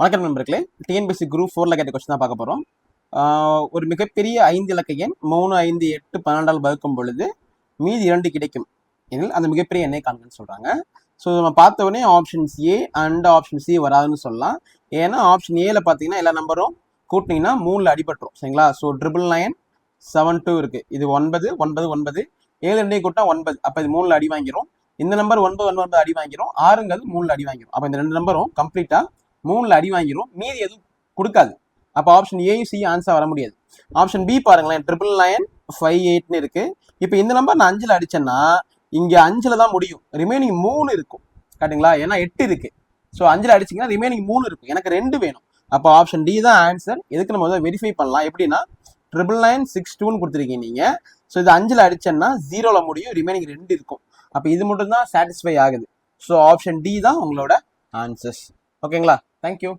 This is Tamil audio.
வணக்கம் நண்பர்களே, டிஎன்பிஎஸ்சி குரூப் 4ல கேட்ட கொஸ்டின் தான் பார்க்க போகிறோம். ஒரு மிகப்பெரிய 5 இலக்க எண் 3, 5, 8, 12 வகுக்கும் பொழுது மீதி 2 கிடைக்கும் எனில் அந்த மிகப்பெரிய எண்ணை காண்கன்னு சொல்கிறாங்க. ஸோ நம்ம பார்த்த உடனே options A and option C வராதுன்னு சொல்லலாம். ஏன்னா ஆப்ஷன் ஏல பார்த்தீங்கன்னா எல்லா நம்பரும் கூட்டினீங்கன்னா 3ல் அடிபட்டுரும். சரிங்களா? ஸோ 999 72 இருக்குது. இது 9 9 9 7 2 கூட்டா 9. அப்போ இது 3ல் அடி வாங்கிரும். இந்த நம்பர் 9 9 அடி வாங்கிரும். 6ங்கிறது 3ல் அடி வாங்கிரும். அப்போ இந்த 2 நம்பரும் கம்ப்ளீட்டாக 3ல் அடி வாங்கிரும். மீதி எதுவும் கொடுக்காது. அப்போ ஆப்ஷன் ஏ சி ஆன்சர் வர முடியாது. ஆப்ஷன் பி பாருங்களேன், 999 58 இருக்கு. இப்போ இந்த நம்பர் நான் 5ல் அடிச்சேன்னா இங்க 5ல் தான் முடியும். ரிமைனிங் 3 இருக்கும். கரெக்டுங்களா? ஏன்னா 8 இருக்கு. ஸோ 5ல் அடிச்சிங்கன்னா ரிமைனிங் 3 இருக்கும். எனக்கு 2 வேணும். அப்போ ஆப்ஷன் டி தான் ஆன்சர். எதுக்கு நம்ம வந்து வெரிஃபை பண்ணலாம் எப்படின்னா 99962 கொடுத்துருக்கீங்க நீங்க. ஸோ இது 5ல் அடிச்சேன்னா 0ல முடியும். ரிமைனிங் 2 இருக்கும். அப்போ இது மட்டும் தான் சாட்டிஸ்ஃபை ஆகுது. ஸோ ஆப்ஷன் டி தான் உங்களோட ஆன்சர்ஸ். ஓகேங்களா? தேங்க்யூ.